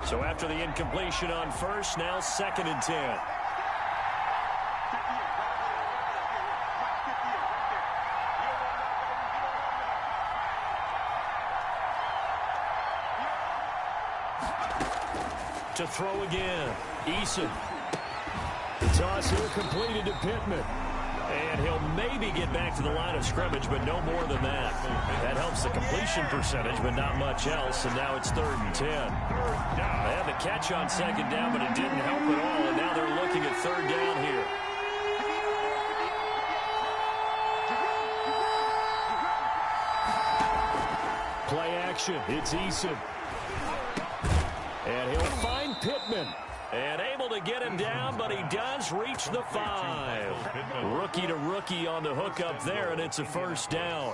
So after the incompletion on first, now 2nd and 10. To throw again, Eason. The toss here completed to Pittman. And he'll maybe get back to the line of scrimmage, but no more than that. That helps the completion percentage, but not much else, and now it's 3rd and 10. They had the catch on 2nd down, but it didn't help at all, and now they're looking at 3rd down here. Play action, it's Eason. And he'll find Pittman. And able to get him down, but he does reach the 5. Rookie to rookie on the hook up there, and it's a 1st down.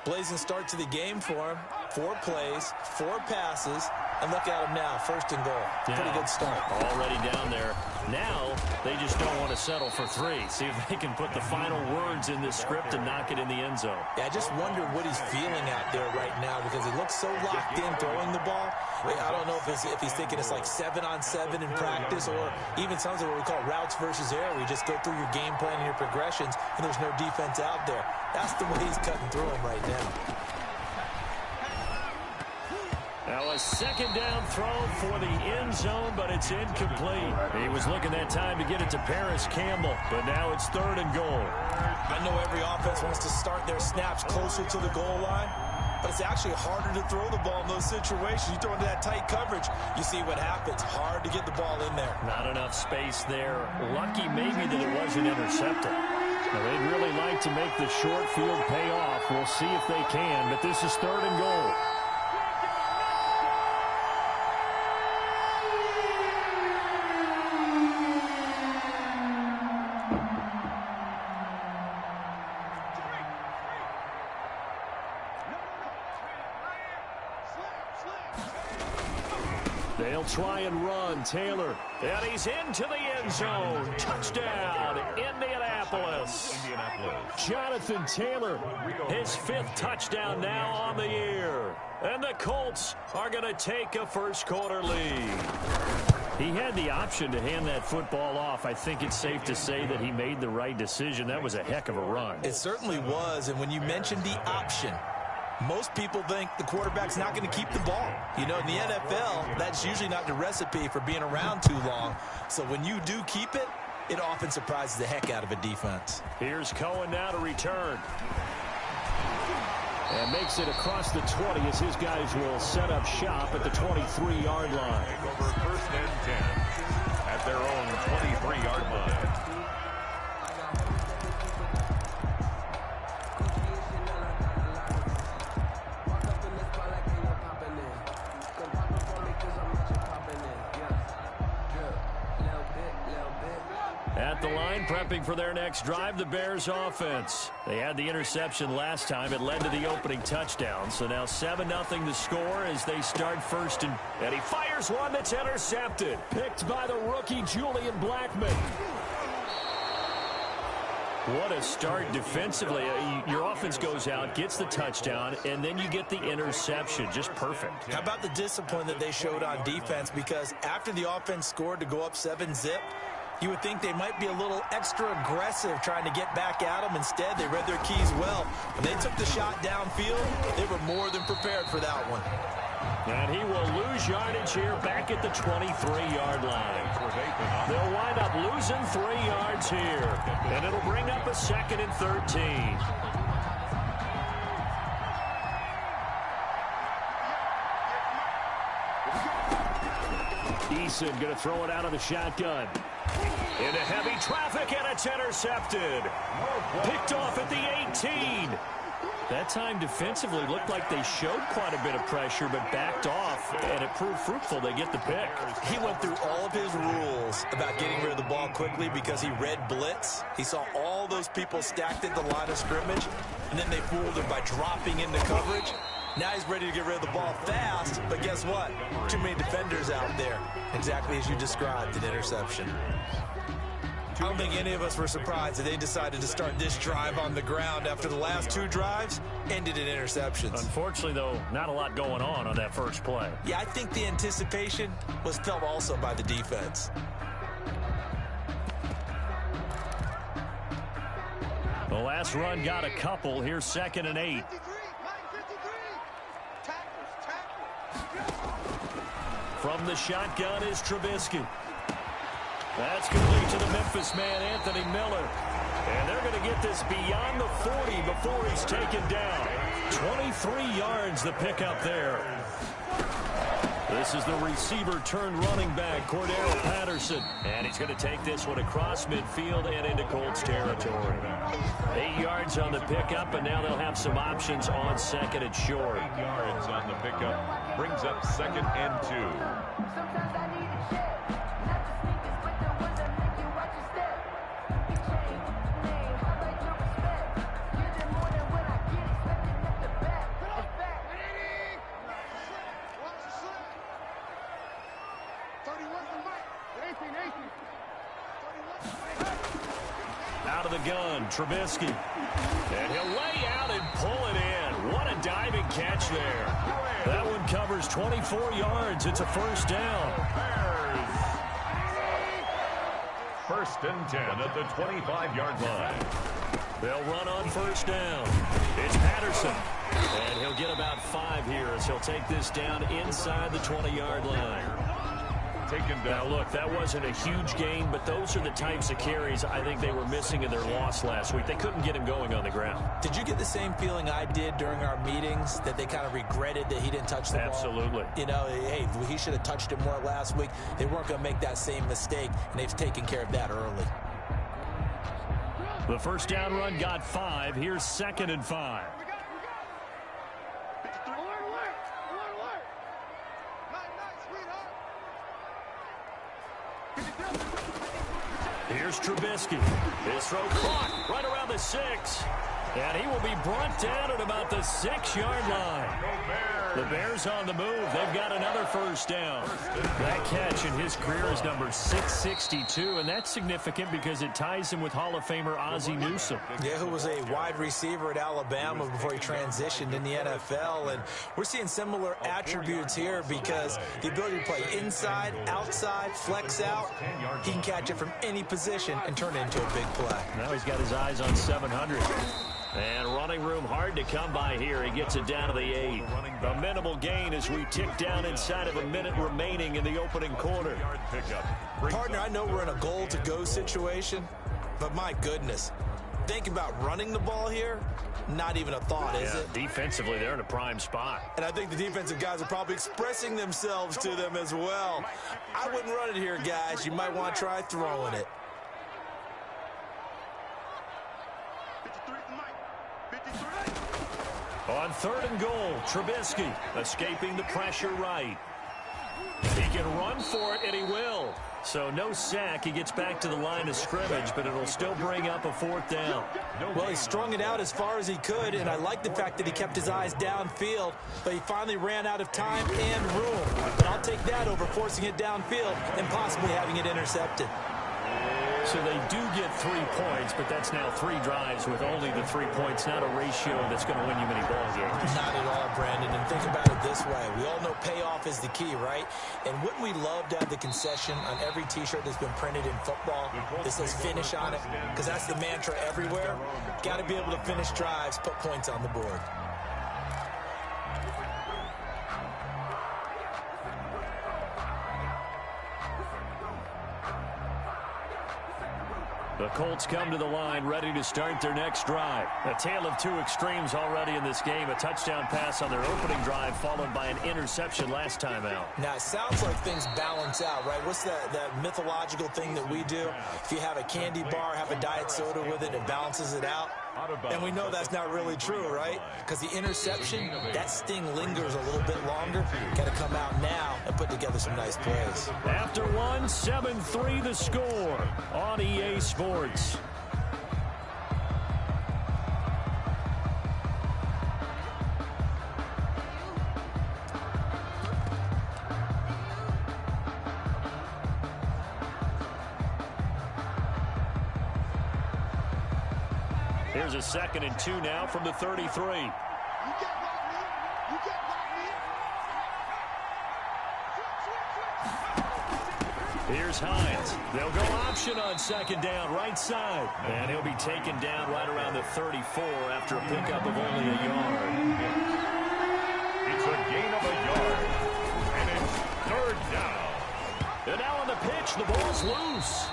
Blazing start to the game for him. 4 plays, 4 passes, and look at him now, 1st and goal. Pretty good start. Already down there. Now they just don't want to settle for 3. See if they can put the final words in this script and knock it in the end zone. Yeah, I just wonder what he's feeling out there right now because he looks so locked in throwing the ball. I don't know if he's thinking it's like 7-on-7 in practice or even something what we call routes versus air, where you just go through your game plan and your progressions and there's no defense out there. That's the way he's cutting through them right now. Now a 2nd down throw for the end zone, but it's incomplete. He was looking that time to get it to Paris Campbell, but now it's 3rd and goal. I know every offense wants to start their snaps closer to the goal line, but it's actually harder to throw the ball in those situations. You throw into that tight coverage, you see what happens. Hard to get the ball in there. Not enough space there. Lucky maybe that it wasn't intercepted. Now, they'd really like to make the short field pay off. We'll see if they can, but this is 3rd and goal. They'll try and run. Taylor. And he's into the end zone. Touchdown, Indianapolis. Jonathan Taylor, his 5th touchdown now on the year. And the Colts are going to take a first-quarter lead. He had the option to hand that football off. I think it's safe to say that he made the right decision. That was a heck of a run. It certainly was. And when you mentioned the option, most people think the quarterback's not going to keep the ball. You know, in the NFL, that's usually not the recipe for being around too long. So when you do keep it, it often surprises the heck out of a defense. Here's Cohen now to return. And makes it across the 20 as his guys will set up shop at the 23-yard line. Over 1st and 10 at their own 23-yard line. At the line, prepping for their next drive, the Bears offense. They had the interception last time. It led to the opening touchdown. So now 7-0 the score as they start 1st and he fires one that's intercepted. Picked by the rookie Julian Blackmon. What a start defensively. Your offense goes out, gets the touchdown, and then you get the interception. Just perfect. How about the discipline that they showed on defense? Because after the offense scored to go up 7-zip, you would think they might be a little extra aggressive trying to get back at them. Instead, they read their keys well. When they took the shot downfield, they were more than prepared for that one. And he will lose yardage here back at the 23-yard line. They'll wind up losing 3 yards here. And it'll bring up a 2nd and 13. Eason going to throw it out of the shotgun. Into heavy traffic, and it's intercepted. Picked off at the 18. That time defensively looked like they showed quite a bit of pressure, but backed off, and it proved fruitful. They get the pick. He went through all of his rules about getting rid of the ball quickly because he read blitz. He saw all those people stacked at the line of scrimmage, and then they fooled him by dropping into coverage. Now he's ready to get rid of the ball fast, but guess what? Too many defenders out there. Exactly as you described, an interception. don't think any of us were surprised that they decided to start this drive on the ground after the last 2 drives ended in interceptions. Unfortunately, though, not a lot going on that first play. Yeah, I think the anticipation was felt also by the defense. The last run got a couple. Here's 2nd and 8. From the shotgun is Trubisky. That's complete to the Memphis man, Anthony Miller. And they're going to get this beyond the 40 before he's taken down. 23 yards the pickup there. This is the receiver turned running back, Cordero Patterson. And he's going to take this one across midfield and into Colts territory. 8 yards on the pickup, and now they'll have some options on 2nd and short. 8 yards on the pickup brings up 2nd and 2. Out of the gun, Trubisky. And he'll lay out and pull it in. What a diving catch there. That one covers 24 yards. It's a first down. First and 10 at the 25-yard line. They'll run on first down. It's Patterson. And he'll get about 5 here as he'll take this down inside the 20-yard line. Now, look, that wasn't a huge gain, but those are the types of carries I think they were missing in their loss last week. They couldn't get him going on the ground. Did you get the same feeling I did during our meetings, that they kind of regretted that he didn't touch the ball? Absolutely. You know, hey, he should have touched it more last week. They weren't going to make that same mistake, and they've taken care of that early. The first down run got 5. Here's 2nd and 5. Here's Trubisky. His throw caught right around the 6. And he will be brought down at about the 6-yard line. The Bears on the move. They've got another first down. That catch in his career is number 662, and that's significant because it ties him with Hall of Famer Ozzie Newsome. Yeah, who was a wide receiver at Alabama before he transitioned in the NFL. And we're seeing similar attributes here because the ability to play inside, outside, flex out, he can catch it from any position and turn it into a big play. Now he's got his eyes on 700. And running room hard to come by here. He gets it down to the 8. A minimal gain as we tick down inside of a minute remaining in the opening quarter. Partner, I know we're in a goal-to-go situation, but my goodness, think about running the ball here. Not even a thought, is it? Defensively, they're in a prime spot. And I think the defensive guys are probably expressing themselves to them as well. I wouldn't run it here, guys. You might want to try throwing it. On 3rd and goal, Trubisky escaping the pressure right. He can run for it, and he will. So no sack. He gets back to the line of scrimmage, but it'll still bring up a 4th down. Well, he strung it out as far as he could, and I like the fact that he kept his eyes downfield, but he finally ran out of time and room. But I'll take that over forcing it downfield and possibly having it intercepted. So they do get 3 points, but that's now 3 drives with only the 3 points, not a ratio that's going to win you many ball games. Not at all, Brandon. And think about it this way. We all know payoff is the key, right? And wouldn't we love to have the concession on every T-shirt that's been printed in football that says finish on it? Because that's the mantra everywhere. Got to be able to finish drives, put points on the board. The Colts come to the line ready to start their next drive. A tale of 2 extremes already in this game. A touchdown pass on their opening drive followed by an interception last time out. Now, it sounds like things balance out, right? What's that mythological thing that we do? If you have a candy bar, have a diet soda with it, it balances it out. And we know that's not really true, right? Because the interception, that sting lingers a little bit longer. Got to come out now and put together some nice plays. After 1, 7-3 the score on EA Sports. Here's a 2nd and 2 now from the 33. Here's Hines. They'll go option on 2nd down, right side. And he'll be taken down right around the 34 after a pickup of only a yard. It's a gain of a yard. And it's 3rd down. And now on the pitch, the ball's loose.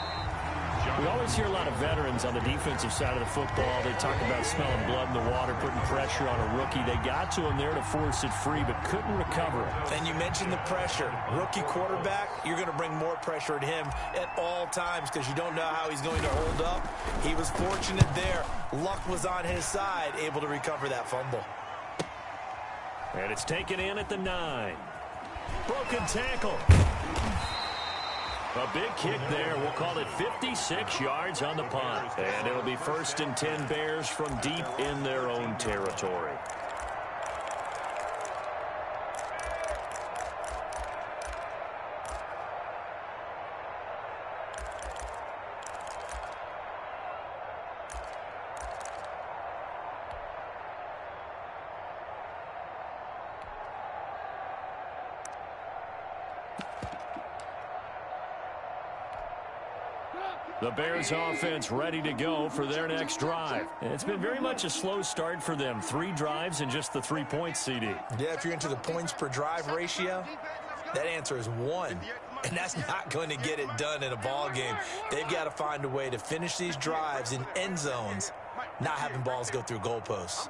We always hear a lot of veterans on the defensive side of the football. They talk about smelling blood in the water, putting pressure on a rookie. They got to him there to force it free, but couldn't recover it. And you mentioned the pressure. Rookie quarterback, you're going to bring more pressure at him at all times because you don't know how he's going to hold up. He was fortunate there. Luck was on his side, able to recover that fumble. And it's taken in at the 9. Broken tackle. A big kick there. We'll call it 56 yards on the punt. And it'll be 1st and 10 Bears from deep in their own territory. The Bears offense ready to go for their next drive. It's been very much a slow start for them. 3 drives and just the 3 points, CD. Yeah, if you're into the points per drive ratio, that answer is 1. And that's not going to get it done in a ball game. They've got to find a way to finish these drives in end zones, not having balls go through goalposts.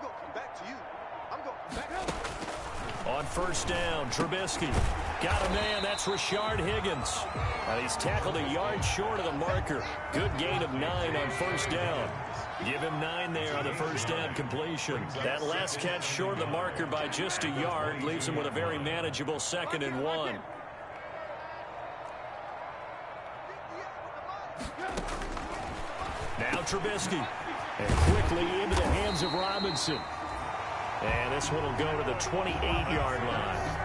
On 1st down, Trubisky. Got a man, that's Rashard Higgins. And he's tackled a yard short of the marker. Good gain of 9 on 1st down. Give him 9 there on the 1st down completion. That last catch short of the marker by just a yard leaves him with a very manageable 2nd and 1. Now Trubisky. And quickly into the hands of Robinson. And this one will go to the 28-yard line.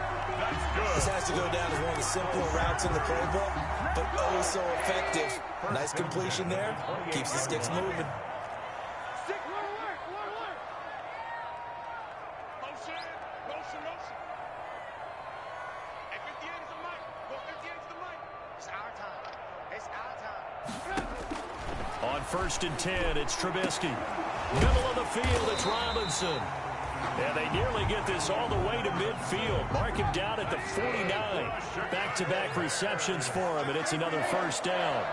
This has to go down as one of the simpler routes in the playbook, but oh so effective. Nice completion there. Keeps the sticks moving. On 1st and 10, it's Trubisky. Middle of the field, it's Robinson. And they nearly get this all the way to midfield. Mark him down at the 49. Back-to-back receptions for him, and it's another 1st down.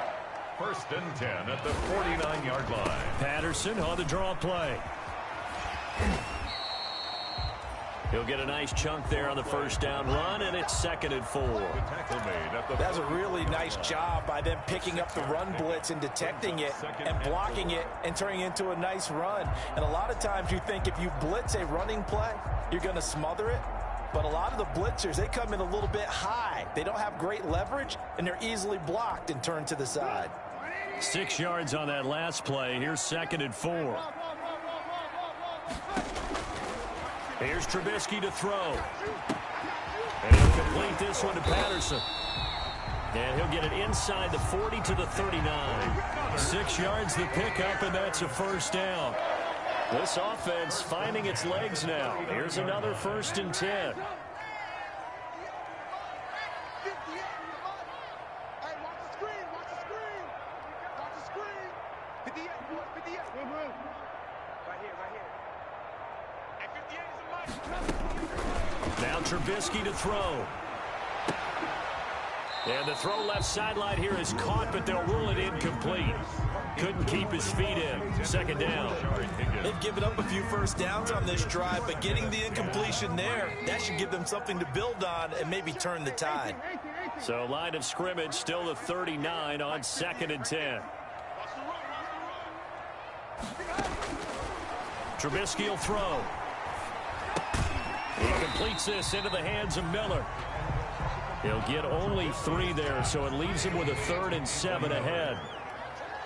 1st and 10 at the 49-yard line. Patterson on the draw play. He'll get a nice chunk there on the 1st down run, and it's 2nd and 4. That's a really nice job by them picking up the run blitz and detecting it and blocking it and turning it into a nice run. And a lot of times you think if you blitz a running play, you're going to smother it. But a lot of the blitzers, they come in a little bit high. They don't have great leverage, and they're easily blocked and turned to the side. 6 yards on that last play. Here's 2nd and 4. Here's Trubisky to throw. And he'll complete this one to Patterson. And he'll get it inside the 40 to the 39. 6 yards the pickup, and that's a 1st down. This offense finding its legs now. Here's another 1st and 10. Now Trubisky to throw. And the throw left sideline here is caught, but they'll rule it incomplete. Couldn't keep his feet in. 2nd down. They've given up a few 1st downs on this drive, but getting the incompletion there, that should give them something to build on and maybe turn the tide. So line of scrimmage still the 39 on 2nd and 10. Trubisky will throw. He completes this into the hands of Miller. He'll get only 3 there, so it leaves him with a 3rd and 7 ahead.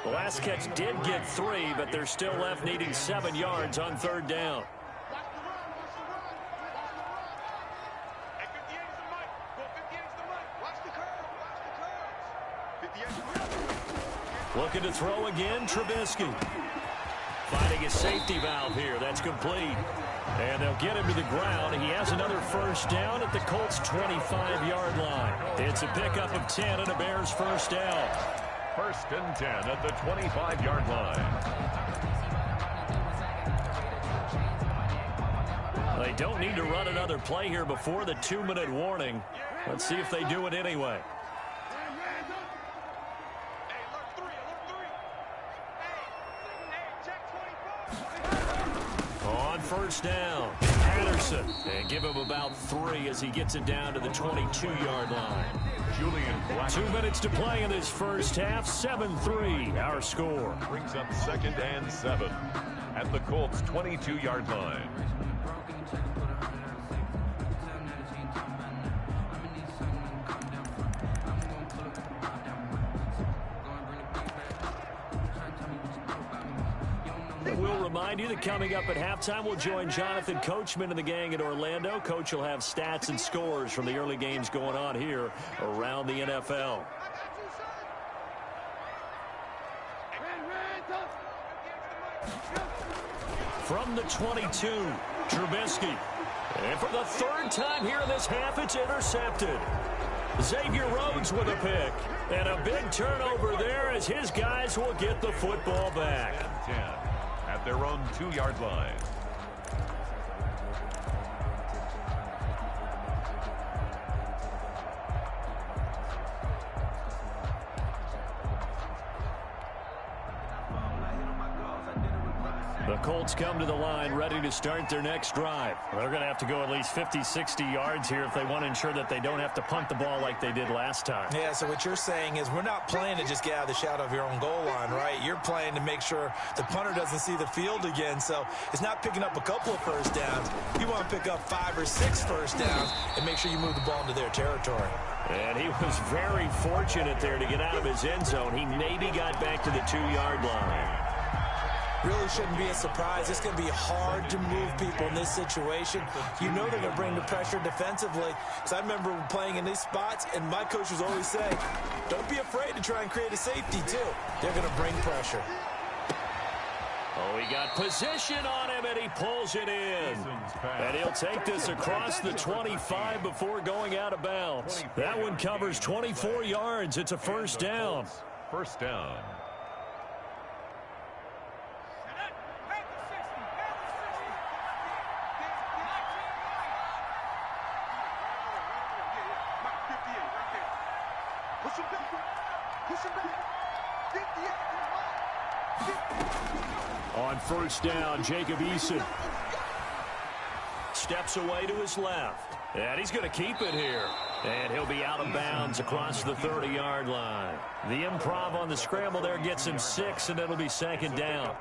The last catch did get 3, but they're still left needing 7 yards on 3rd down. Looking to throw again, Trubisky. Finding a safety valve here. That's complete. And they'll get him to the ground. He has another first down at the Colts' 25-yard line. It's a pickup of 10 and a Bears first down. 1st and 10 at the 25-yard line. They don't need to run another play here before the 2-minute warning. Let's see if they do it anyway. On first down, Patterson. And give him about 3 as he gets it down to the 22-yard line. 2 minutes to play in this first half. 7-3, our score. Brings up 2nd and 7 at the Colts' 22-yard line. We'll remind you that coming up at halftime, we'll join Jonathan Coachman and the gang at Orlando. Coach will have stats and scores from the early games going on here around the NFL. From the 22, Trubisky. And for the 3rd time here in this half, it's intercepted. Xavier Rhodes with a pick. And a big turnover there as his guys will get the football back. 10 at their own 2-yard line. The Colts come to the line ready to start their next drive. They're going to have to go at least 50, 60 yards here if they want to ensure that they don't have to punt the ball like they did last time. Yeah, so what you're saying is we're not playing to just get out of the shadow of your own goal line, right? You're playing to make sure the punter doesn't see the field again. So it's not picking up a couple of first downs. You want to pick up 5 or 6 first downs and make sure you move the ball into their territory. And he was very fortunate there to get out of his end zone. He maybe got back to the 2-yard line. Really shouldn't be a surprise. It's going to be hard to move people in this situation. You know they're going to bring the pressure defensively. Because I remember playing in these spots, and my coaches always say, don't be afraid to try and create a safety, too. They're going to bring pressure. Oh, he got position on him, and he pulls it in. And he'll take this across the 25 before going out of bounds. That one covers 24 yards. It's a first down. First down. On first down, Jacob Eason steps away to his left. And he's going to keep it here. And he'll be out of bounds across the 30-yard line. The improv on the scramble there gets him 6, and it'll be 2nd down.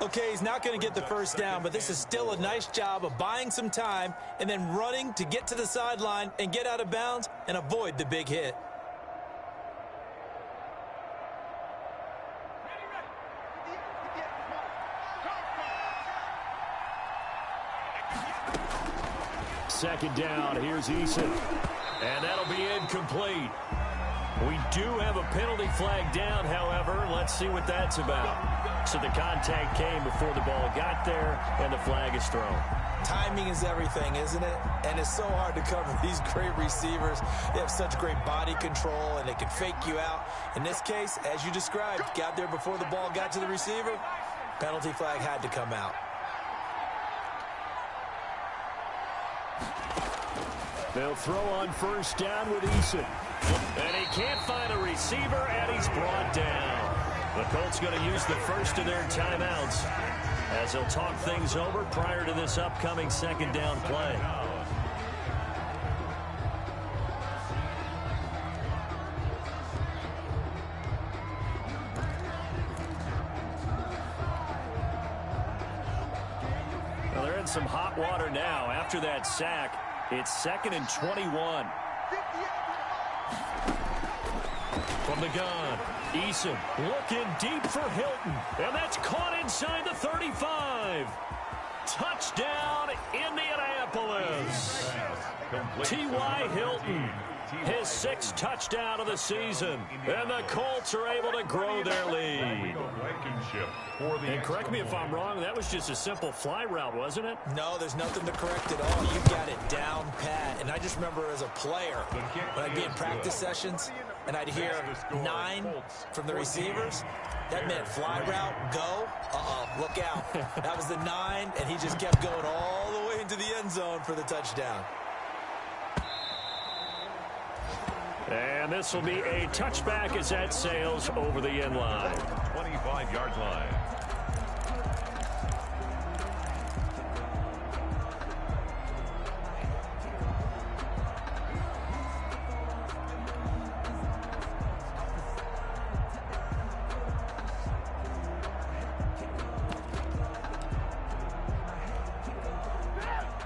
Okay, he's not going to get the first down, but this is still a nice job of buying some time and then running to get to the sideline and get out of bounds and avoid the big hit. Second down, here's Eason. And that'll be incomplete. We do have a penalty flag down, however. Let's see what that's about. So the contact came before the ball got there, and the flag is thrown. Timing is everything, isn't it? And it's so hard to cover these great receivers. They have such great body control, and they can fake you out. In this case, as you described, got there before the ball got to the receiver. Penalty flag had to come out. They'll throw on first down with Eason. And he can't find a receiver, and he's brought down. The Colts going to use the first of their timeouts as they'll talk things over prior to this upcoming 2nd down play. Well, they're in some hot water now after that sack. It's 2nd and 21. From the gun, Eason looking deep for Hilton. And that's caught inside the 35. Touchdown, Indianapolis. T.Y. Hilton his 6th touchdown of the season. And the Colts are able to grow their lead. And correct me if I'm wrong, that was just a simple fly route, wasn't it? No, there's nothing to correct at all. You've got it down pat. And I just remember as a player, when I'd be in practice sessions, and I'd hear 9 from the receivers, that meant fly route, go, look out. That was the 9, and he just kept going all the way into the end zone for the touchdown. And this will be a touchback as that sails over the end line. 25-yard line.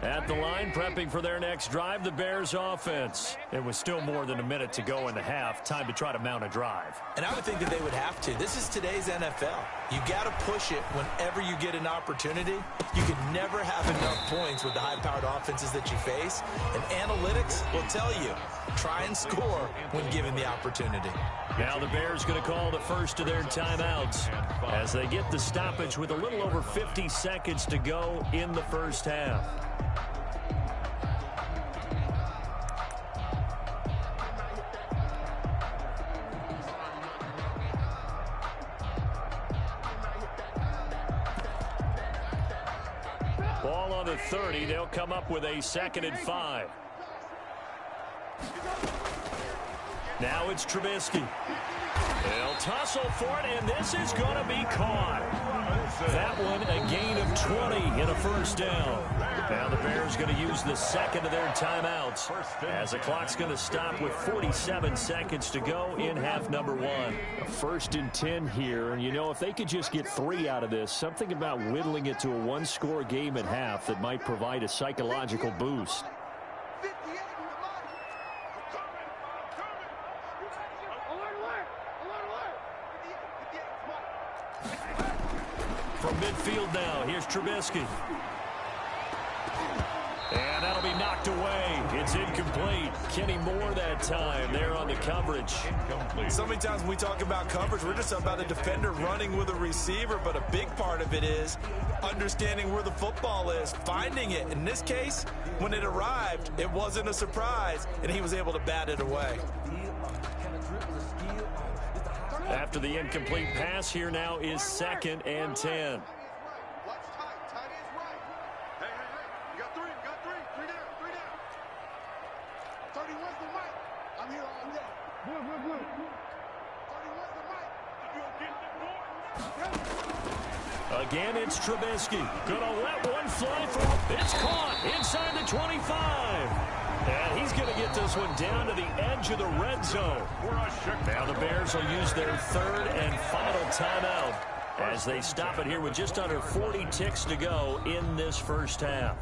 At the line, prepping for their next drive, the Bears offense. It was still more than a minute to go in the half. Time to try to mount a drive. And I would think that they would have to. This is today's NFL. You got to push it whenever you get an opportunity. You can never have enough points with the high-powered offenses that you face. And analytics will tell you, try and score when given the opportunity. Now the Bears going to call the first of their timeouts as they get the stoppage with a little over 50 seconds to go in the first half. Ball on the 30. They'll come up with a 2nd and 5. Now it's Trubisky. They'll tussle for it, and this is going to be caught. That one, a gain of 20 in a first down. Now the Bears going to use the 2nd of their timeouts as the clock's going to stop with 47 seconds to go in half number 1. A 1st and 10 here, and you know, if they could just get 3 out of this, something about whittling it to a 1-score game at half that might provide a psychological boost. From midfield now, here's Trubisky. And that'll be knocked away. It's incomplete. Kenny Moore that time there on the coverage. So many times when we talk about coverage, we're just about a defender running with a receiver, but a big part of it is understanding where the football is, finding it. In this case, when it arrived, it wasn't a surprise, and he was able to bat it away. After the incomplete pass, here now is 2nd and 10. Again, it's Trubisky. Gonna let one fly for. It's caught inside the 25. And he's going to get this one down to the edge of the red zone. Now the Bears will use their 3rd and final timeout as they stop it here with just under 40 ticks to go in this first half.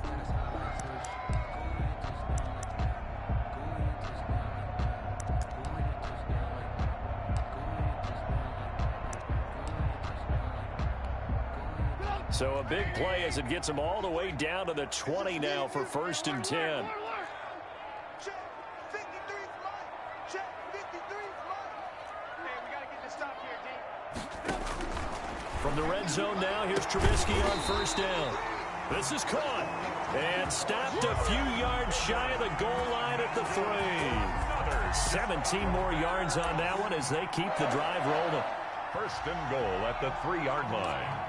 So a big play as it gets them all the way down to the 20 now for 1st and 10. From the red zone now, here's Trubisky on 1st down. This is caught and stopped a few yards shy of the goal line at the 3. 17 more yards on that one as they keep the drive rolling. 1st and goal at the 3-yard line.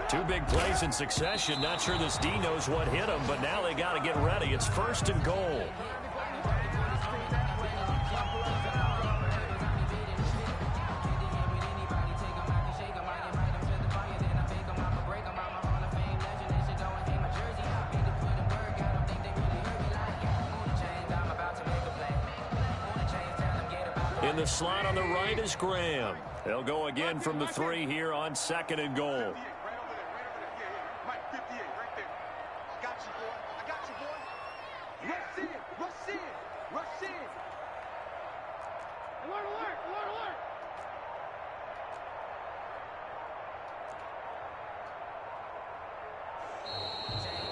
2 big plays in succession. Not sure this D knows what hit him, but now they got to get ready. It's 1st and goal. In the slot on the right is Graham. They'll go again from the 3 here on 2nd and goal.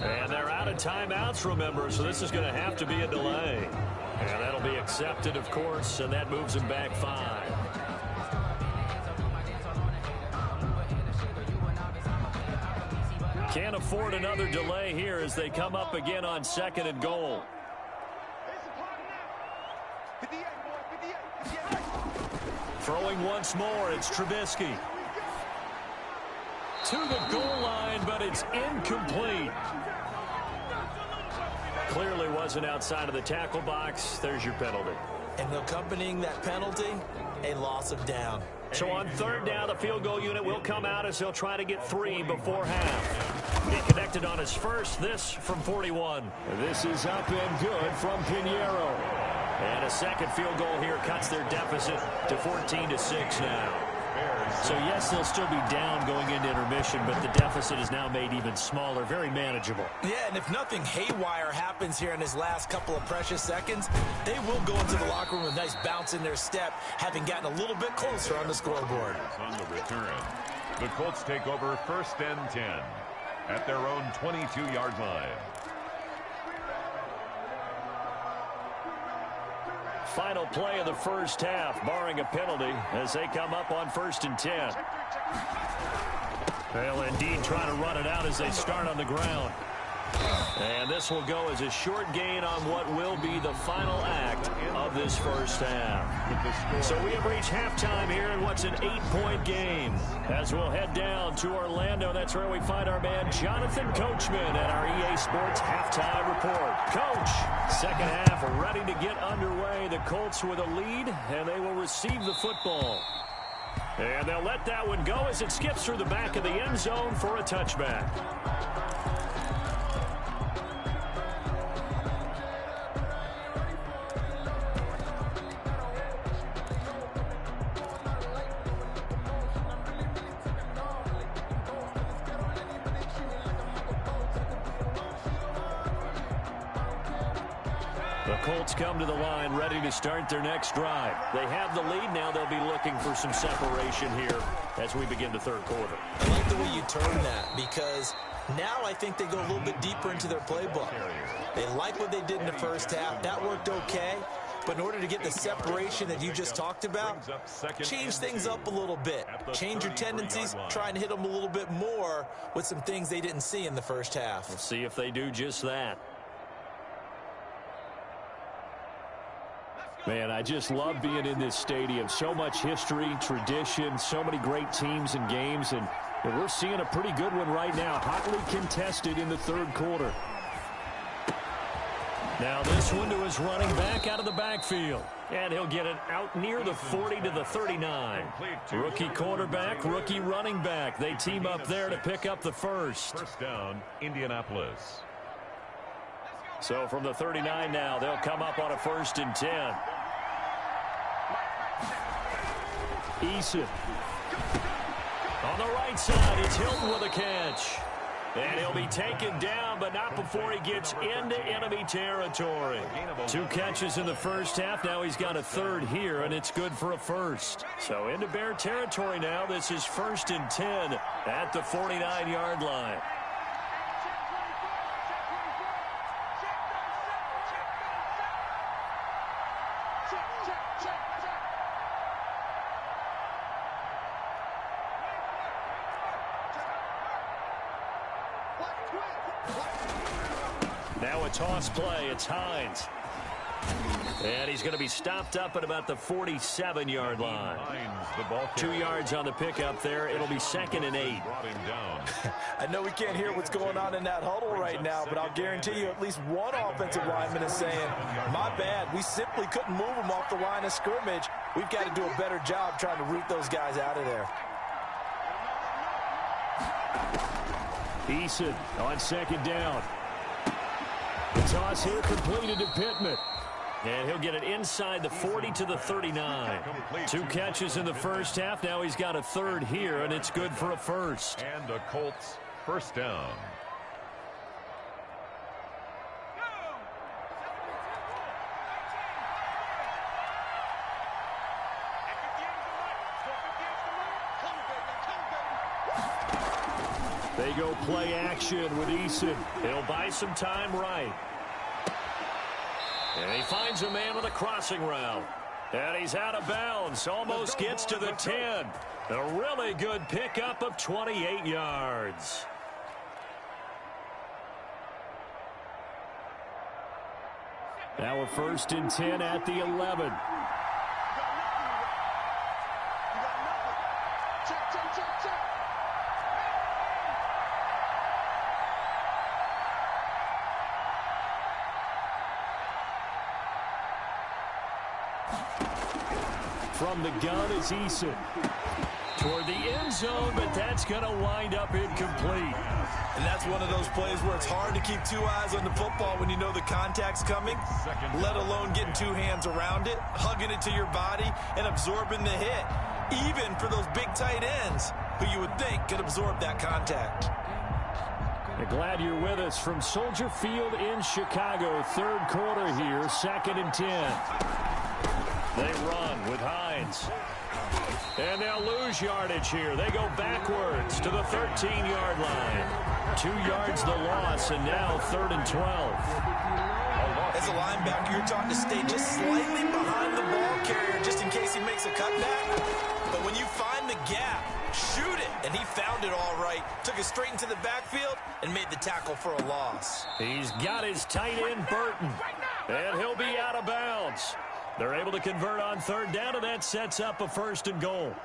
And they're Out of timeouts, remember, so this is going to have to be a delay. And that'll be accepted, of course, and that moves him back 5. Can't afford another delay here as they come up again on 2nd and goal. Throwing once more, it's Trubisky. To the goal line, but it's incomplete. Clearly wasn't outside of the tackle box. There's your penalty. And accompanying that penalty, a loss of down. So on 3rd down, the field goal unit will come out as he'll try to get 3 before half. He connected on his first, this from 41. This is up and good from Pinheiro. And a second field goal here cuts their deficit to 14-6 now. So, yes, they'll still be down going into intermission, but the deficit is now made even smaller, very manageable. Yeah, and if nothing haywire happens here in his last couple of precious seconds, they will go into the locker room with a nice bounce in their step, having gotten a little bit closer on the scoreboard. On the return, the Colts take over 1st and 10 at their own 22-yard line. Final play of the first half, barring a penalty, as they come up on 1st and 10. They'll indeed try to run it out as they start on the ground. And this will go as a short gain on what will be the final act of this first half. So we have reached halftime here in what's an 8-point game. As we'll head down to Orlando, that's where we find our man Jonathan Coachman at our EA Sports Halftime Report. Coach, 2nd half ready to get underway. The Colts with a lead, and they will receive the football. And they'll let that one go as it skips through the back of the end zone for a touchback. The Colts come to the line ready to start their next drive. They have the lead. Now they'll be looking for some separation here as we begin the 3rd quarter. I like the way you term that, because now I think they go a little bit deeper into their playbook. They like what they did in the first half. That worked okay. But in order to get the separation that you just talked about, change things up a little bit. Change your tendencies. Try and hit them a little bit more with some things they didn't see in the first half. We'll see if they do just that. Man, I just love being in this stadium. So much history, tradition, so many great teams and games, and we're seeing a pretty good one right now, hotly contested in the 3rd quarter. Now this one to his running back out of the backfield, and he'll get it out near the 40 to the 39. Rookie quarterback, rookie running back. They team up there to pick up the first. 1st down, Indianapolis. So from the 39 now, they'll come up on a 1st and 10. Eason. On the right side, it's Hilton with a catch. And he'll be taken down, but not before he gets into enemy territory. 2 catches in the first half. Now he's got a 3rd here, and it's good for a first. So into Bear territory now. This is 1st and 10 at the 49-yard line. Now a toss play. It's Hines. And he's going to be stopped up at about the 47-yard line. 2 yards on the pickup there. It'll be 2nd and 8. I know we can't hear what's going on in that huddle right now, but I'll guarantee you at least one offensive lineman is saying, my bad, we simply couldn't move them off the line of scrimmage. We've got to do a better job trying to root those guys out of there. Eason on 2nd down. The toss here completed to Pittman. And he'll get it inside the 40 to the 39. 2 catches in the first half. Now he's got a 3rd here, and it's good for a first. And a Colts 1st down. They go play action with Eason. He'll buy some time right. And he finds a man with a crossing route. And he's out of bounds. Almost gets to the 10. A really good pickup of 28 yards. Now we're 1st and 10 at the 11. From the gun is Eason. Toward the end zone, but that's going to wind up incomplete. And that's one of those plays where it's hard to keep 2 eyes on the football when you know the contact's coming, let alone getting 2 hands around it, hugging it to your body, and absorbing the hit, even for those big tight ends who you would think could absorb that contact. Glad you're with us from Soldier Field in Chicago. 3rd quarter here, 2nd and 10. They run with Hines. And they'll lose yardage here. They go backwards to the 13-yard line. 2 yards the loss, and now 3rd and 12. As a linebacker, you're taught to stay just slightly behind the ball carrier just in case he makes a cutback. But when you find the gap, shoot it. And he found it all right. Took it straight into the backfield and made the tackle for a loss. He's got his tight end, Burton. And he'll be out of bounds. They're able to convert on 3rd down, and that sets up a 1st and goal.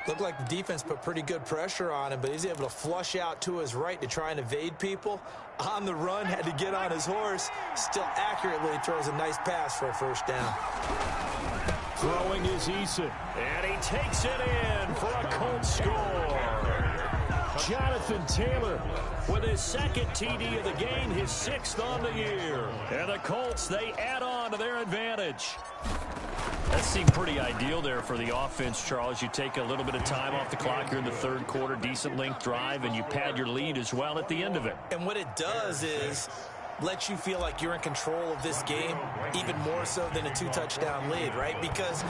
Looked like the defense put pretty good pressure on him, but he's able to flush out to his right to try and evade people. On the run, had to get on his horse. Still accurately throws a nice pass for a 1st down. Throwing is Eason, and he takes it in for a Colts score. Jonathan Taylor with his 2nd TD of the game, his 6th on the year. And the Colts, they add on to their advantage. That seemed pretty ideal there for the offense, Charles. You take a little bit of time off the clock here in the 3rd quarter, decent length drive, and you pad your lead as well at the end of it. And what it does is let you feel like you're in control of this game, even more so than a 2-touchdown lead, right? Because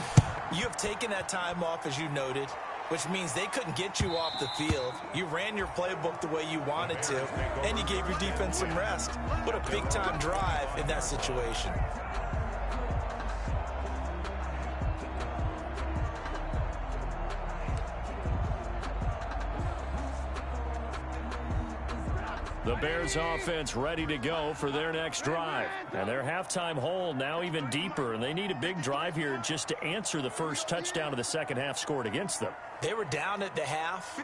you have taken that time off, as you noted, which means they couldn't get you off the field. You ran your playbook the way you wanted to, and you gave your defense some rest. What a big-time drive in that situation. The Bears offense ready to go for their next drive. And their halftime hole now even deeper, and they need a big drive here just to answer the first touchdown of the second half scored against them. They were down at the half.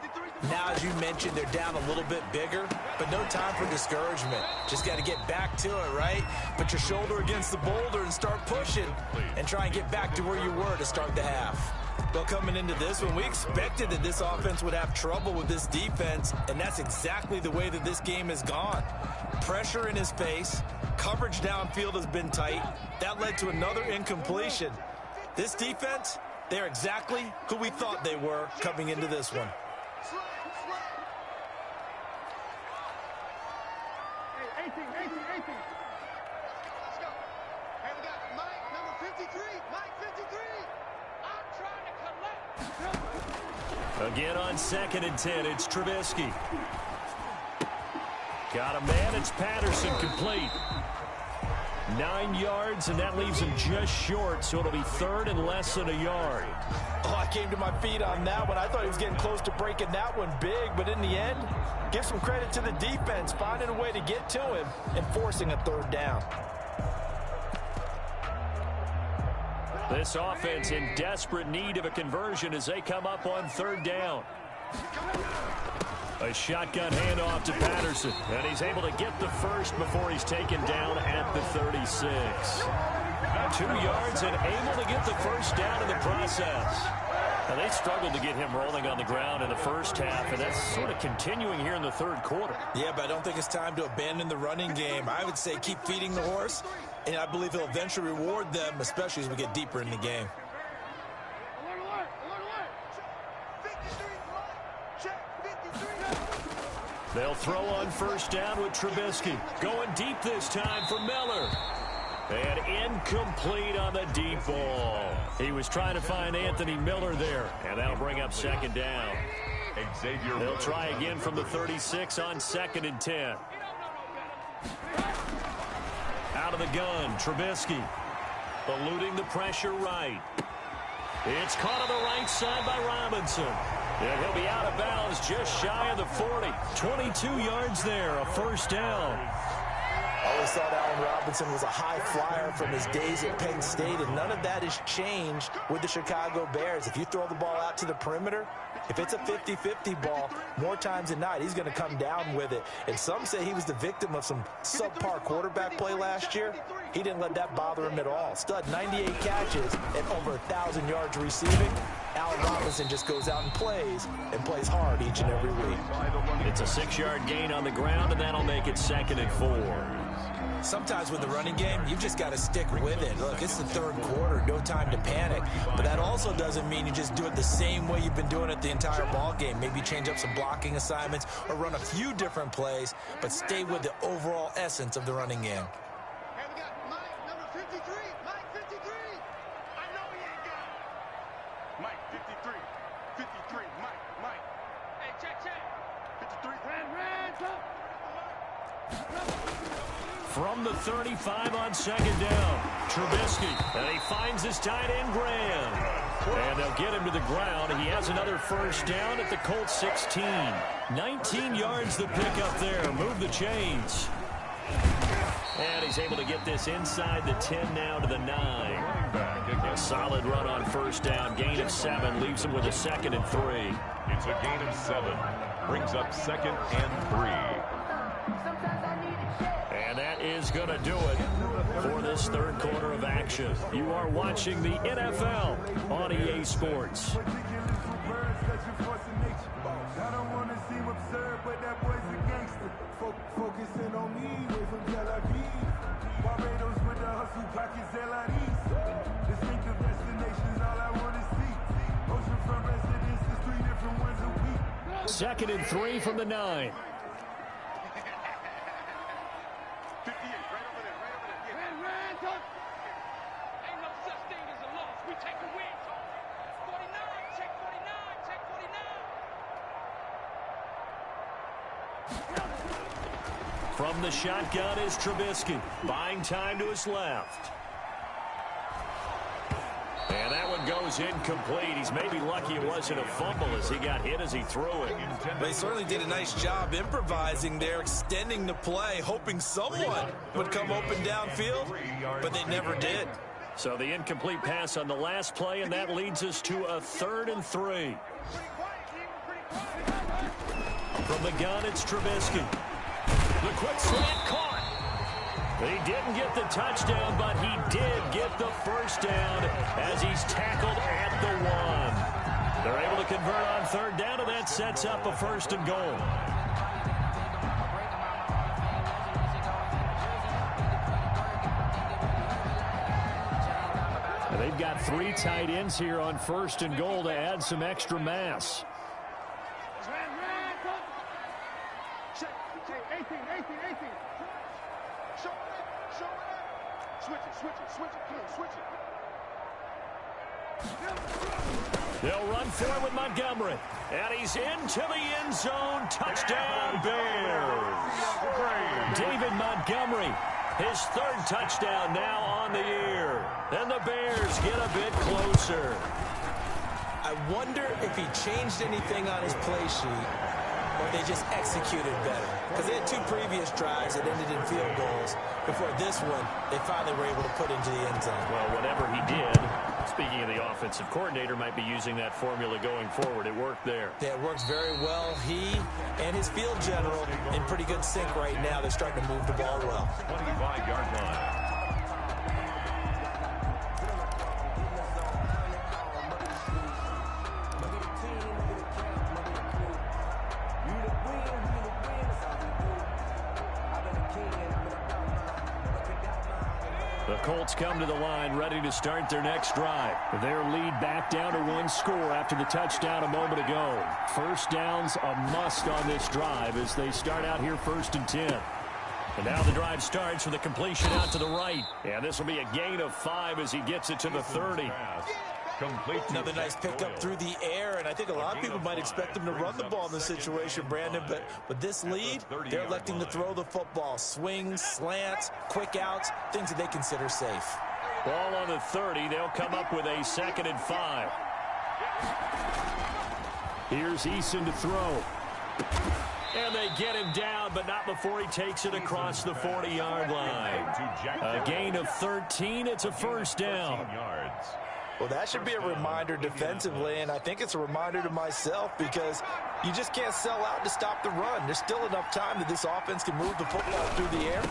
Now, as you mentioned, they're down a little bit bigger, but no time for discouragement. Just got to get back to it, right? Put your shoulder against the boulder and start pushing and try and get back to where you were to start the half. Well, coming into this one, we expected that this offense would have trouble with this defense, and that's exactly the way that this game has gone. Pressure in his face, coverage downfield has been tight. That led to another incompletion. This defense, they're exactly who we thought they were coming into this one. Again on 2nd and 10, it's Trubisky. Got a man, it's Patterson, complete. 9 yards, and that leaves him just short, so it'll be 3rd and less than a yard. Oh, I came to my feet on that one. I thought he was getting close to breaking that one big, but in the end, give some credit to the defense, finding a way to get to him and forcing a 3rd down. This offense in desperate need of a conversion as they come up on 3rd down. A shotgun handoff to Patterson, and he's able to get the first before he's taken down at the 36. 2 yards and able to get the first down in the process. Now, they struggled to get him rolling on the ground in the first half, and that's sort of continuing here in the 3rd quarter. Yeah, but I don't think it's time to abandon the running game. I would say keep feeding the horse, and I believe he'll eventually reward them, especially as we get deeper in the game. They'll throw on 1st down with Trubisky. Going deep this time for Miller. And incomplete on the deep ball. He was trying to find Anthony Miller there, and that'll bring up 2nd down. They'll try again from the 36 on 2nd and 10. Out of the gun, Trubisky. Eluding the pressure right. It's caught on the right side by Robinson. And he'll be out of bounds just shy of the 40. 22 yards there, a first down. I always thought Allen Robinson was a high flyer from his days at Penn State, and none of that has changed with the Chicago Bears. If you throw the ball out to the perimeter, if it's a 50-50 ball, more times than not, he's going to come down with it. And some say he was the victim of some subpar quarterback play last year. He didn't let that bother him at all. Stud, 98 catches and over 1,000 yards receiving. Allen Robinson just goes out and plays hard each and every week. It's a 6-yard gain on the ground, and that'll make it 2nd and 4. Sometimes with the running game, you've just got to stick with it. Look, it's the third quarter, no time to panic. But that also doesn't mean you just do it the same way you've been doing it the entire ball game. Maybe change up some blocking assignments or run a few different plays, but stay with the overall essence of the running game. Hey, we got Mike, number 53. Mike, 53. I know he ain't got it. Mike, 53. 53. Mike. Hey, check. 53. From the 35 on 2nd down, Trubisky, and he finds his tight end, Graham. And they'll get him to the ground. He has another first down at the Colts 16. 19 yards the pickup there. Move the chains. And he's able to get this inside the 10 now to the 9. A solid run on first down. Gain of 7 leaves him with a 2nd and 3. It's a gain of 7. Brings up 2nd and 3. And that is going to do it for this third quarter of action. You are watching the NFL on EA Sports. Focusing on me, way from Tel Aviv. Barbados with the hustle, pockets LIDs. Distinctive destinations, all I want to see. Oceanfront residences, 3 different ones a week. 2nd and 3 from the 9. 58, right over there. Yeah. Ain't no such thing as a loss. We take a win. 49, check 49. From the shotgun is Trubisky, buying time to his left. And that one goes incomplete. He's maybe lucky it wasn't a fumble as he got hit as he threw it. They certainly did a nice job improvising there, extending the play, hoping someone would come open downfield, but they never did. So the incomplete pass on the last play, and that leads us to a 3rd and 3. From the gun, it's Trubisky. The quick slant caught. He didn't get the touchdown, but he did get the first down as he's tackled at the 1. They're able to convert on 3rd down, and that sets up a 1st and goal. They've got 3 tight ends here on 1st and goal to add some extra mass. They'll run for it with Montgomery. And he's into the end zone. Touchdown, Bears. David Montgomery, his 3rd touchdown now on the year. And the Bears get a bit closer. I wonder if he changed anything on his play sheet or they just executed better. Because they had 2 previous drives that ended in field goals. Before this one, they finally were able to put into the end zone. Well, whatever he did, speaking of the offensive coordinator, might be using that formula going forward. It worked there. Yeah, it works very well. He and his field general in pretty good sync right now. They're starting to move the ball well. 25-yard line. The Colts come to the line ready to start their next drive. Their lead back down to 1 score after the touchdown a moment ago. First down's a must on this drive as they start out here 1st and 10. And now the drive starts with a completion out to the right. And this will be a gain of 5 as he gets it to the 30. Complete. Another nice pickup through the air, and I think a lot of people might expect them to run the ball in this situation, Brandon, but with this lead, they're electing to throw the football. Swings, slants, quick outs, things that they consider safe. Ball on the 30. They'll come up with a 2nd and 5. Here's Eason to throw. And they get him down, but not before he takes it across the 40-yard line. A gain of 13. It's a first down. Well, that should be a reminder defensively, and I think it's a reminder to myself because you just can't sell out to stop the run. There's still enough time that this offense can move the football through the air,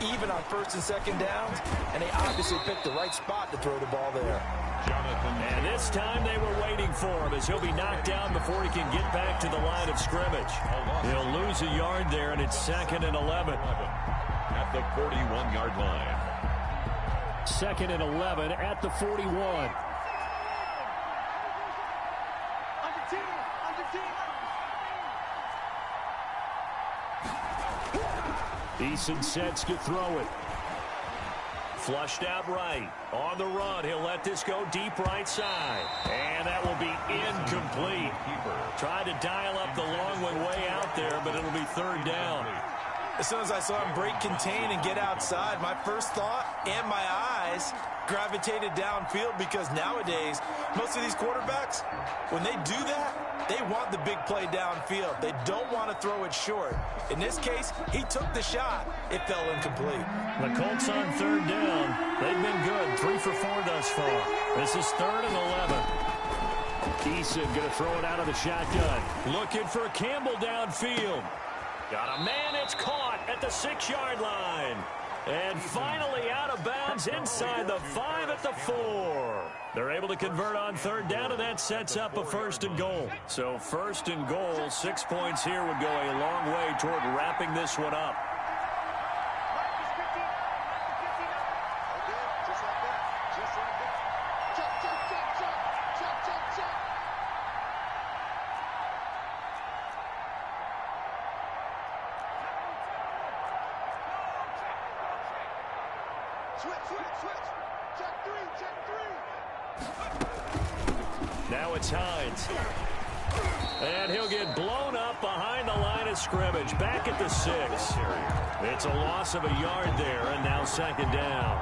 even on 1st and 2nd downs, and they obviously picked the right spot to throw the ball there. And this time they were waiting for him as he'll be knocked down before he can get back to the line of scrimmage. He'll lose a yard there, and it's 2nd and 11. At the 41-yard line. 2nd and 11 at the 41. Eason sets to throw it. Flushed out right. On the run, he'll let this go deep right side. And that will be incomplete. Tried to dial up the long one way out there, but it'll be 3rd down. As soon as I saw him break contain and get outside, my first thought and my eyes gravitated downfield because nowadays, most of these quarterbacks, when they do that, they want the big play downfield. They don't want to throw it short. In this case, he took the shot. It fell incomplete. The Colts on 3rd down. They've been good. 3 for 4 thus far. This is 3rd and 11. Eason going to throw it out of the shotgun. Looking for Campbell downfield. Got a man. It's caught at the 6-yard line. And finally out of bounds inside the 5 at the 4. They're able to convert on 3rd down, and that sets up a 1st and goal. So 1st and goal, 6 points here would go a long way toward wrapping this one up. Now it's Hines. And he'll get blown up behind the line of scrimmage. Back at the 6. It's a loss of a yard there, and now 2nd down.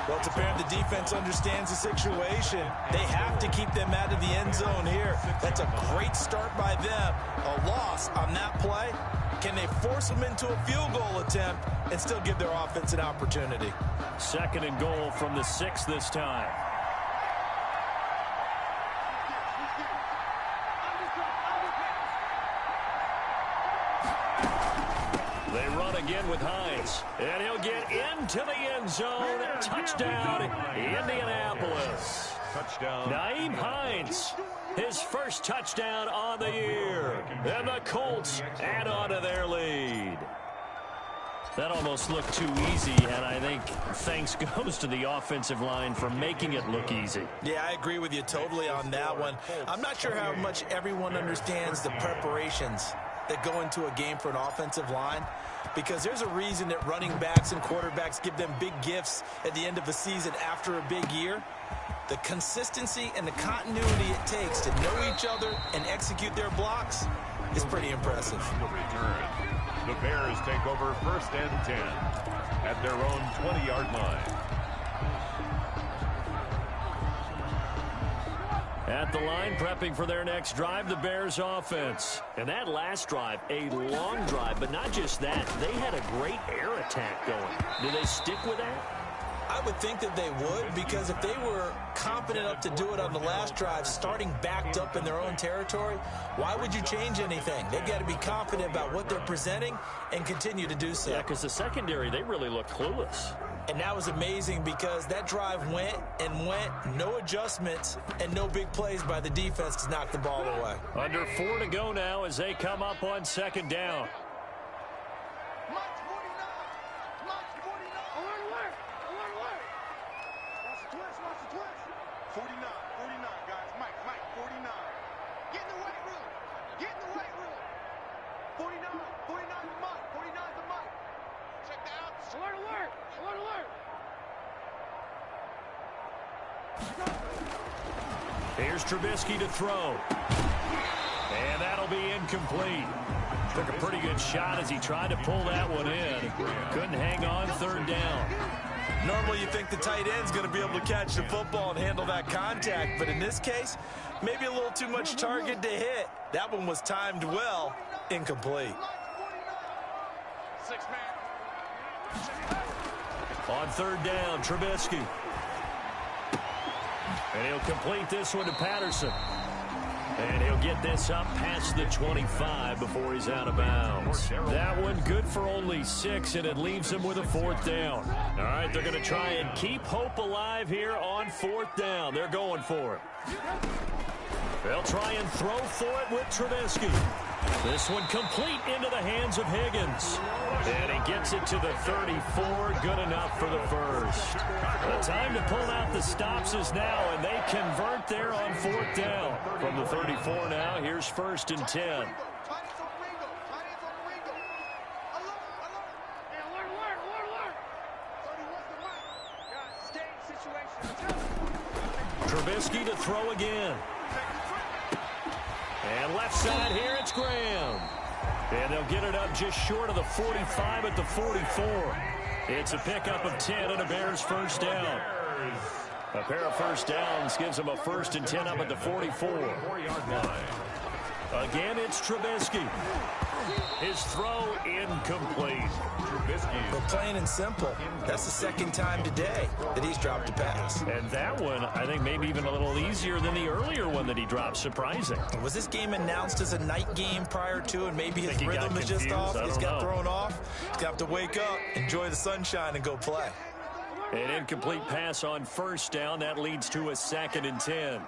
Well, it's apparent the defense understands the situation. They have to keep them out of the end zone here. That's a great start by them. A loss on that play. Can they force them into a field goal attempt and still give their offense an opportunity? 2nd and goal from the 6 this time. They run again with Hines. And he'll get into the end zone. Touchdown, Indianapolis. Touchdown. Nyheim Hines, his first touchdown on the year. And the Colts add on to their lead. That almost looked too easy, and I think thanks goes to the offensive line for making it look easy. Yeah, I agree with you totally on that one. I'm not sure how much everyone understands the preparations that go into a game for an offensive line, because there's a reason that running backs and quarterbacks give them big gifts at the end of a season after a big year. The consistency and the continuity it takes to know each other and execute their blocks is pretty impressive. The return. The Bears take over 1st and 10 at their own 20-yard line. At the line, prepping for their next drive, the Bears offense. And that last drive, a long drive, but not just that. They had a great air attack going. Do they stick with that? I would think that they would, because if they were confident enough to do it on the last drive, starting backed up in their own territory, why would you change anything? They've got to be confident about what they're presenting and continue to do so. Yeah, because the secondary, they really look clueless. And that was amazing because that drive went and went, no adjustments, and no big plays by the defense to knock the ball away. Under 4 to go now as they come up on 2nd down. Here's Trubisky to throw. And that'll be incomplete. Took a pretty good shot as he tried to pull that one in. Couldn't hang on, third down. Normally you think the tight end's going to be able to catch the football and handle that contact, but in this case, maybe a little too much target to hit. That one was timed well, incomplete. On third down, Trubisky. And he'll complete this one to Patterson. And he'll get this up past the 25 before he's out of bounds. That one good for only 6, and it leaves him with a fourth down. All right, they're going to try and keep hope alive here on fourth down. They're going for it. They'll try and throw for it with Trubisky. This one complete into the hands of Higgins. And he gets it to the 34. Good enough for the first. The time to pull out the stops is now, and they convert there on fourth down. From the 34 now, here's 1st and 10. Trubisky to throw again. And left side here, it's Graham. And they'll get it up just short of the 45 at the 44. It's a pickup of 10 and a Bears first down. A pair of first downs gives them a 1st and 10 up at the 44. Again, it's Trubisky. His throw incomplete. But plain and simple, that's the second time today that he's dropped a pass. And that one, I think, maybe even a little easier than the earlier one that he dropped. Surprising. Was this game announced as a night game prior to, and maybe his rhythm is just off? He's got thrown off. He's going to have to wake up, enjoy the sunshine, and go play. An incomplete pass on first down. That leads to a 2nd and 10.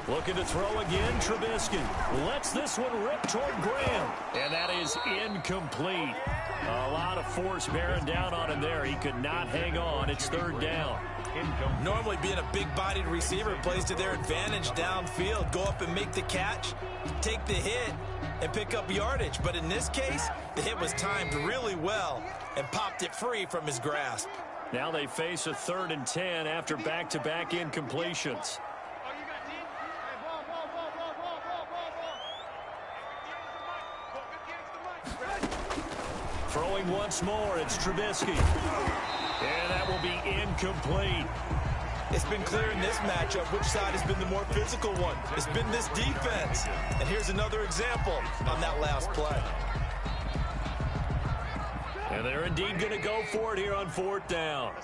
Looking to throw again, Trubisky. Lets this one rip toward Graham. And that is incomplete. A lot of force bearing down on him there. He could not hang on. It's 3rd down. Normally being a big-bodied receiver plays to their advantage downfield. Go up and make the catch, take the hit, and pick up yardage. But in this case, the hit was timed really well and popped it free from his grasp. Now they face a 3rd and 10 after back-to-back incompletions. Throwing once more, it's Trubisky. And that will be incomplete. It's been clear in this matchup which side has been the more physical one. It's been this defense. And here's another example on that last play. And they're indeed going to go for it here on 4th down.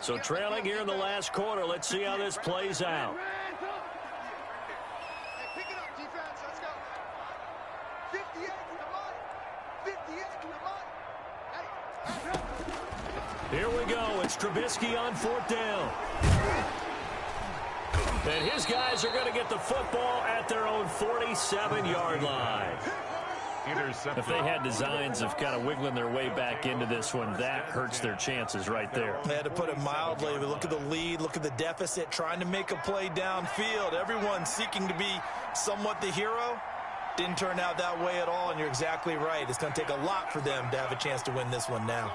So trailing here in the last quarter, let's see how this plays out. Here we go. It's Trubisky on 4th down. And his guys are going to get the football at their own 47-yard line. If they had designs of kind of wiggling their way back into this one, that hurts their chances right there. They had to put it mildly. But look at the lead, look at the deficit, trying to make a play downfield. Everyone seeking to be somewhat the hero. Didn't turn out that way at all, and you're exactly right. It's going to take a lot for them to have a chance to win this one now.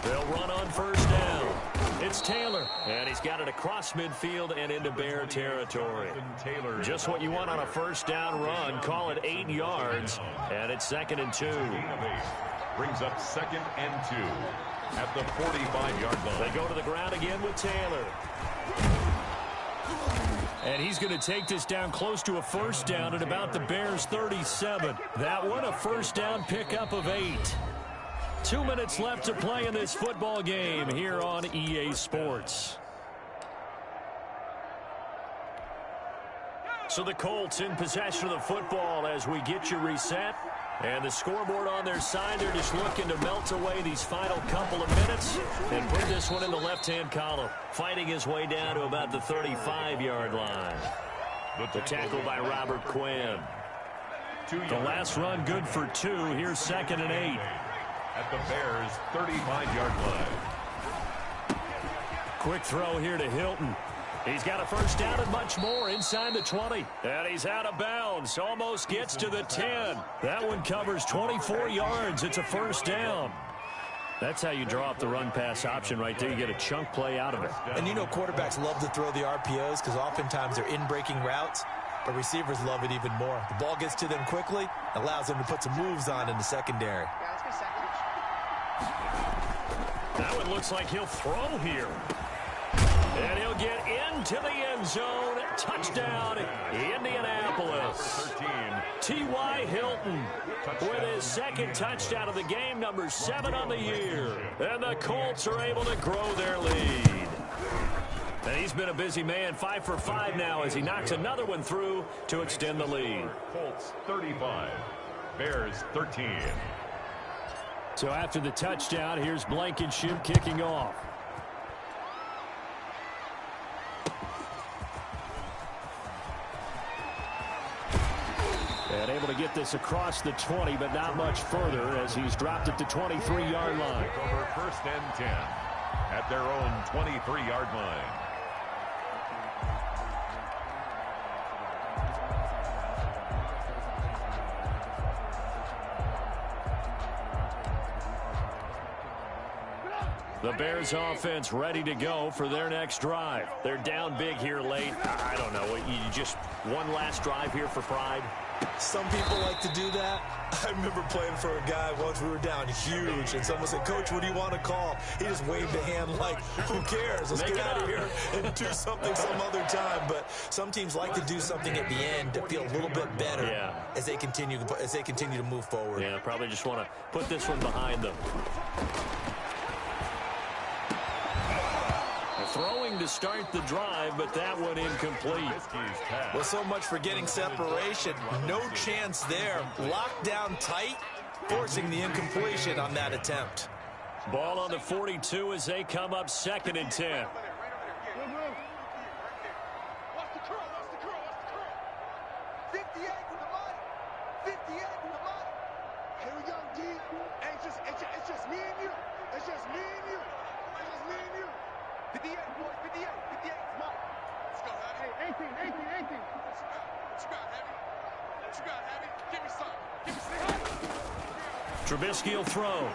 They'll run on 1st down. It's Taylor, and he's got it across midfield and into Bear territory. Just what you want on a 1st down run. Call it 8 yards, and it's 2nd and 2. Brings up 2nd and 2 at the 45-yard line. They go to the ground again with Taylor. And he's going to take this down close to a 1st down at about the Bears' 37. That one a 1st down pickup of 8. 2 minutes left to play in this football game here on EA Sports. So the Colts in possession of the football as we get you reset. And the scoreboard on their side, they're just looking to melt away these final couple of minutes and put this one in the left-hand column. Fighting his way down to about the 35-yard line. The tackle by Robert Quinn. The last run good for 2. Here's 2nd and 8. At the Bears' 35-yard line. Quick throw here to Hilton. He's got a first down and much more inside the 20. And he's out of bounds. Almost gets to the 10. That one covers 24 yards. It's a first down. That's how you draw up the run-pass option right there. You get a chunk play out of it. And you know quarterbacks love to throw the RPOs because oftentimes they're in-breaking routes, but receivers love it even more. The ball gets to them quickly, allows them to put some moves on in the secondary. That one looks like he'll throw here. And he'll get into the end zone. Touchdown, Indianapolis. T.Y. Hilton with his second touchdown of the game, number 7 on the year. And the Colts are able to grow their lead. And he's been a busy man, 5 for 5 now as he knocks another one through to extend the lead. Colts 35, Bears 13. So after the touchdown, here's Blankenship kicking off. And able to get this across the 20, but not much further as he's dropped at the 23-yard line. Over first and 10 at their own 23-yard line. The Bears offense ready to go for their next drive. They're down big here late. I don't know. You just one last drive here for pride? Some people like to do that. I remember playing for a guy once. We were down huge, and someone said, "Coach, what do you want to call?" He just waved a hand like, who cares? Let's get out of here and do something some other time. But some teams like to do something at the end to feel a little bit better as they continue to move forward. Yeah, probably just want to put this one behind them. Throwing to start the drive, but that one incomplete. Well, so much for getting separation. No chance there. Locked down tight, forcing the incompletion on that attempt. Ball on the 42 as they come up 2nd and 10. Trubisky will throw.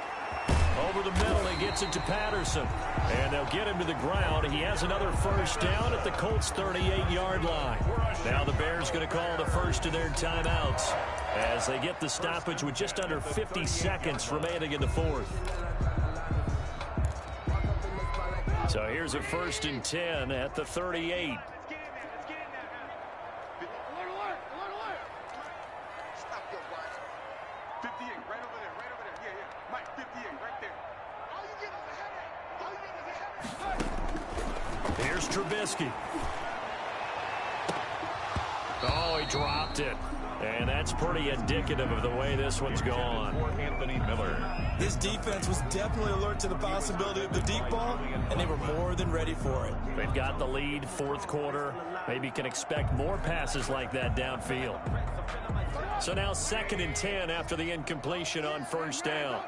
Over the middle, he gets it to Patterson. And they'll get him to the ground. He has another first down at the Colts' 38-yard line. Now the Bears going to call the first of their timeouts as they get the stoppage with just under 50 seconds remaining in the fourth. So here's a 1st and 10 at the 38. Here's Trubisky. Oh, he dropped it. And that's pretty indicative of the way this one's gone. Anthony Miller. This defense was definitely alert to the possibility of the deep ball, and they were more than ready for it. They've got the lead, 4th quarter. Maybe can expect more passes like that downfield. So now 2nd and 10 after the incompletion on first down.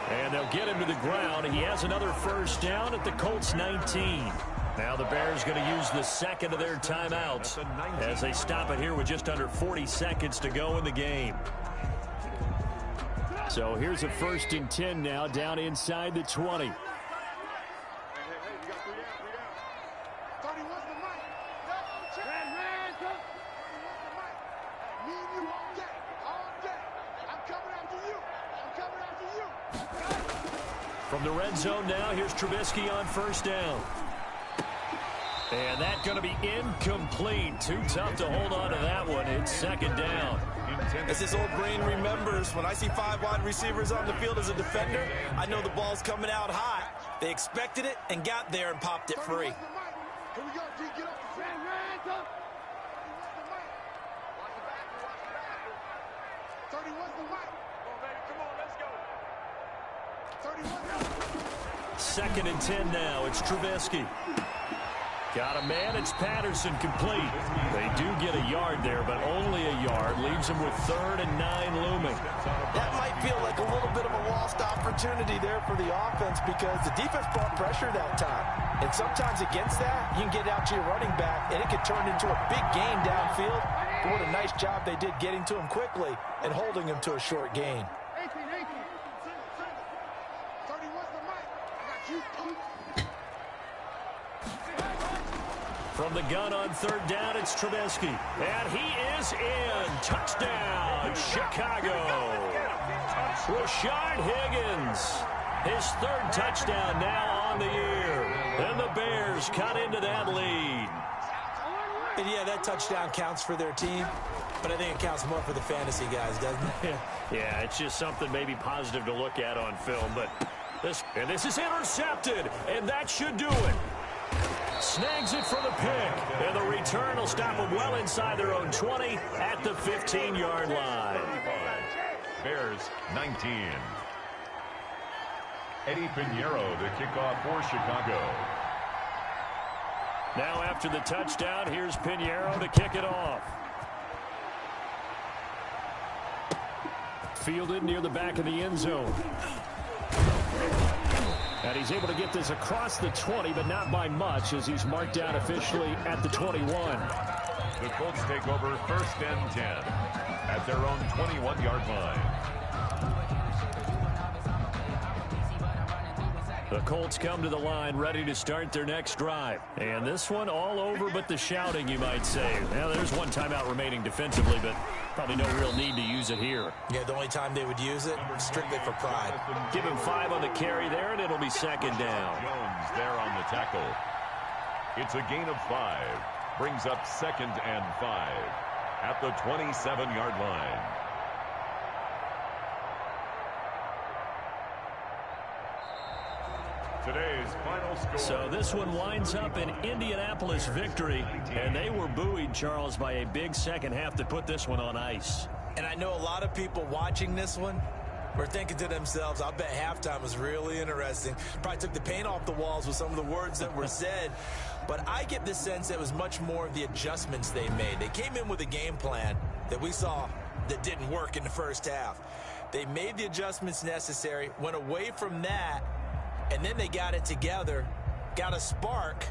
And they'll get him to the ground. He has another first down at the Colts' 19. Now the Bears going to use the 2nd of their timeouts as they stop it here with just under 40 seconds to go in the game. So here's a 1st and 10 now down inside the 20. From the red zone now, here's Trubisky on first down. And that's going to be incomplete. Too tough to hold on to that one. It's 2nd down. As his old brain remembers, when I see 5 wide receivers on the field as a defender, I know the ball's coming out high. They expected it and got there and popped it free. Second and 10 now. It's Trubisky. Got a man. It's Patterson complete. They do get a yard there, but only a yard. Leaves them with 3rd and 9 looming. That might feel like a little bit of a lost opportunity there for the offense because the defense brought pressure that time. And sometimes against that, you can get out to your running back, and it can turn into a big gain downfield. But what a nice job they did getting to him quickly and holding him to a short gain. 31's the mic. I got you. From the gun on 3rd down, it's Trubisky. And he is in. Touchdown, Chicago. Rashard Higgins. His 3rd touchdown now on the year. And the Bears cut into that lead. And yeah, that touchdown counts for their team, but I think it counts more for the fantasy guys, doesn't it? Yeah, it's just something maybe positive to look at on film. But this is intercepted, and that should do it. Snags it for the pick, and the return will stop them well inside their own 20 at the 15-yard line. Bears 19. Eddie Pinheiro, the kickoff for Chicago. Now after the touchdown, here's Pinheiro to kick it off. Fielded near the back of the end zone. And he's able to get this across the 20, but not by much, as he's marked down officially at the 21. The Colts take over 1st and 10 at their own 21-yard line. The Colts come to the line ready to start their next drive. And this one all over but the shouting, you might say. Now, there's one timeout remaining defensively, but probably no real need to use it here. Yeah, the only time they would use it, strictly for pride. Give him 5 on the carry there, and it'll be 2nd down. Jones there on the tackle. It's a gain of 5. Brings up 2nd and 5 at the 27-yard line. Today's final score. So this one winds up an Indianapolis victory, and they were buoyed, Charles, by a big second half to put this one on ice. And I know a lot of people watching this one were thinking to themselves, I bet halftime was really interesting. Probably took the paint off the walls with some of the words that were said. But I get the sense that it was much more of the adjustments they made. They came in with a game plan that we saw that didn't work in the first half. They made the adjustments necessary, went away from that, and then they got it together, got a spark,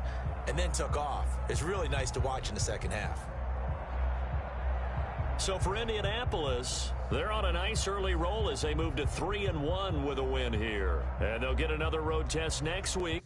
and then took off. It's really nice to watch in the second half. So for Indianapolis, they're on a nice early roll as they move to 3-1 with a win here. And they'll get another road test next week.